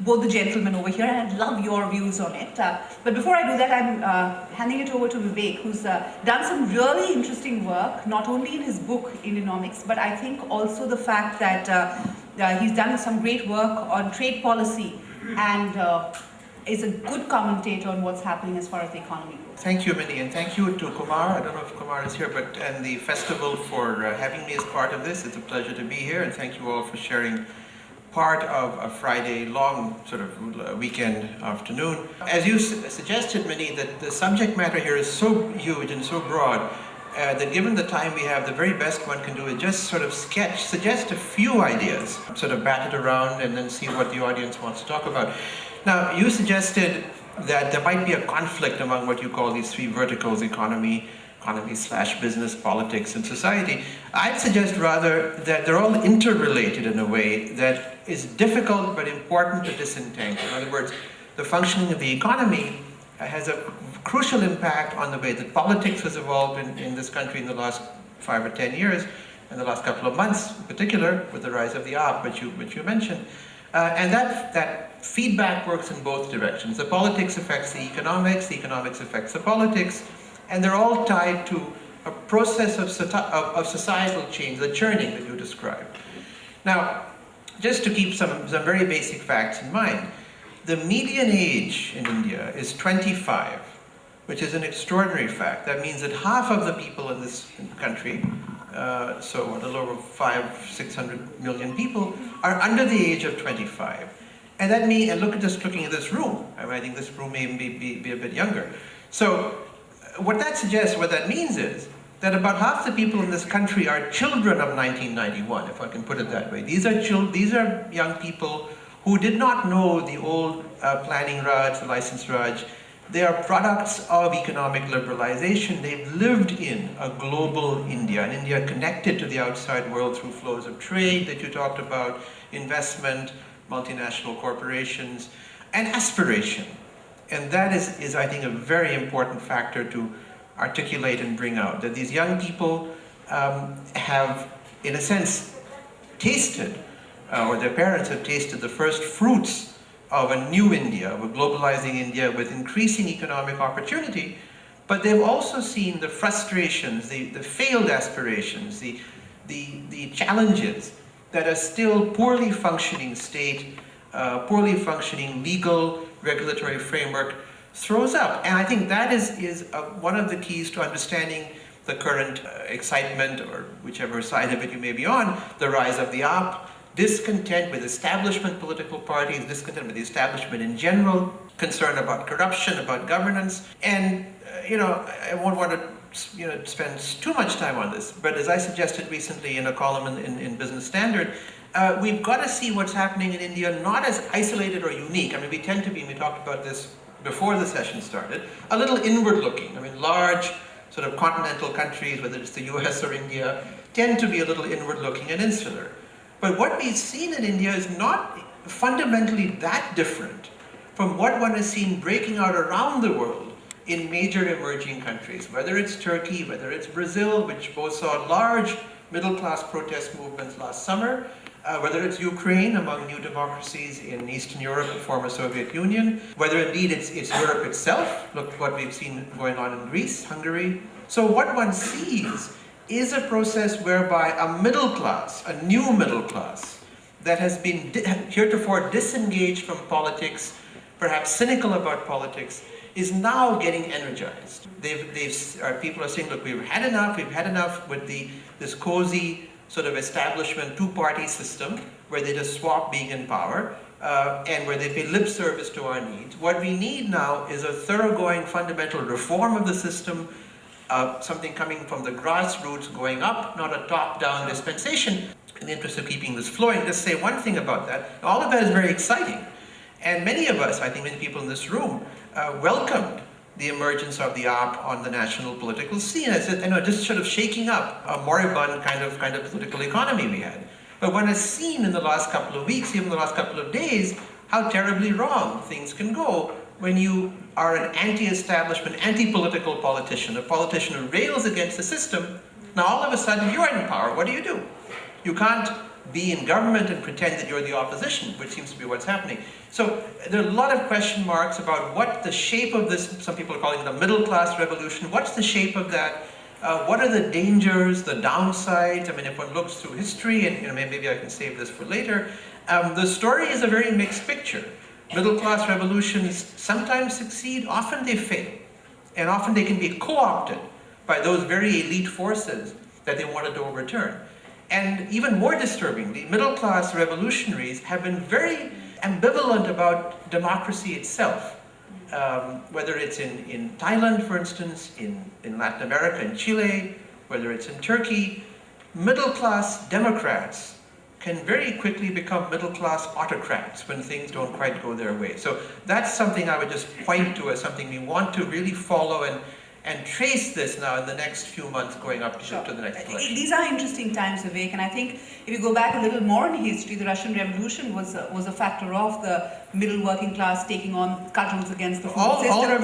both the gentlemen over here, and I'd love your views on it. But before I do that, I'm handing it over to Vivek, who's done some really interesting work, not only in his book, Indianomics, but I think also the fact that he's done some great work on trade policy and is a good commentator on what's happening as far as the economy goes. Thank you, Minnie, and thank you to Kumar. I don't know if Kumar is here, but and the festival for having me as part of this. It's a pleasure to be here, and thank you all for sharing part of a Friday long sort of weekend afternoon. As you suggested, Minnie, that the subject matter here is so huge and so broad that given the time we have, the very best one can do is just sort of suggest a few ideas, sort of bat it around and then see what the audience wants to talk about. Now, you suggested that there might be a conflict among what you call these three verticals: economy / business, politics, and society. I'd suggest rather that they're all interrelated in a way that is difficult but important to disentangle. In other words, the functioning of the economy has a crucial impact on the way that politics has evolved in this country in the last 5 or 10 years, and the last couple of months in particular, with the rise of the AAP, which you mentioned. And that feedback works in both directions. The politics affects the economics affects the politics, and they're all tied to a process of societal change, the churning that you described. Now, just to keep some very basic facts in mind, the median age in India is 25, which is an extraordinary fact. That means that half of the people in this country, so a little over 500-600 million people, are under the age of 25. And that means, and looking at this room, I think this room may be a bit younger. So what that means is that about half the people in this country are children of 1991, if I can put it that way. These are young people who did not know the old planning Raj, the license Raj. They are products of economic liberalization. They've lived in a global India, an India connected to the outside world through flows of trade that you talked about, investment, multinational corporations, and aspiration. And that is, I think, a very important factor to articulate and bring out, that these young people have, in a sense, tasted, or their parents have tasted the first fruits of a new India, of a globalizing India with increasing economic opportunity, but they've also seen the frustrations, the failed aspirations, the challenges that a still poorly functioning state, poorly functioning legal, regulatory framework throws up. And I think that is one of the keys to understanding the current excitement, or whichever side of it you may be on, the rise of the AAP, discontent with establishment political parties, discontent with the establishment in general, concern about corruption, about governance. And I won't want to spend too much time on this, but as I suggested recently in a column in Business Standard, we've got to see what's happening in India not as isolated or unique. I mean, we tend to be, and we talked about this before the session started, a little inward looking. I mean, large sort of continental countries, whether it's the US or India, tend to be a little inward looking and insular. But what we've seen in India is not fundamentally that different from what one has seen breaking out around the world in major emerging countries, whether it's Turkey, whether it's Brazil, which both saw large middle-class protest movements last summer, whether it's Ukraine among new democracies in Eastern Europe, the former Soviet Union, whether indeed it's Europe itself. Look what we've seen going on in Greece, Hungary. So what one sees is a process whereby a middle class, a new middle class, that has been heretofore disengaged from politics, perhaps cynical about politics, is now getting energized. People are saying, look, we've had enough with this cozy sort of establishment two-party system where they just swap being in power and where they pay lip service to our needs. What we need now is a thoroughgoing fundamental reform of the system, something coming from the grassroots going up, not a top-down dispensation. In the interest of keeping this flowing, just say one thing about that. All of that is very exciting. And many of us, I think many people in this room, welcomed the emergence of the AAP on the national political scene as just sort of shaking up a moribund kind of political economy we had. But one has seen in the last couple of weeks, even the last couple of days, how terribly wrong things can go when you are an anti-establishment, anti-political politician, a politician who rails against the system. Now all of a sudden you're in power. What do? You can't be in government and pretend that you're the opposition, which seems to be what's happening. So there are a lot of question marks about what the shape of this, some people are calling it the middle class revolution, what's the shape of that? What are the dangers, the downsides? I mean, if one looks through history, and maybe I can save this for later, the story is a very mixed picture. Middle class revolutions sometimes succeed, often they fail, and often they can be co-opted by those very elite forces that they wanted to overturn. And even more disturbingly, middle class revolutionaries have been very ambivalent about democracy itself. Whether it's in Thailand, for instance, in Latin America, in Chile, whether it's in Turkey, middle-class Democrats can very quickly become middle-class autocrats when things don't quite go their way. So that's something I would just point to as something we want to really follow and trace this now in the next few months going up to the next election. These are interesting times, Vivek, and I think if you go back a little more in history, the Russian Revolution was a factor of the middle working class taking on cudgels against the food system.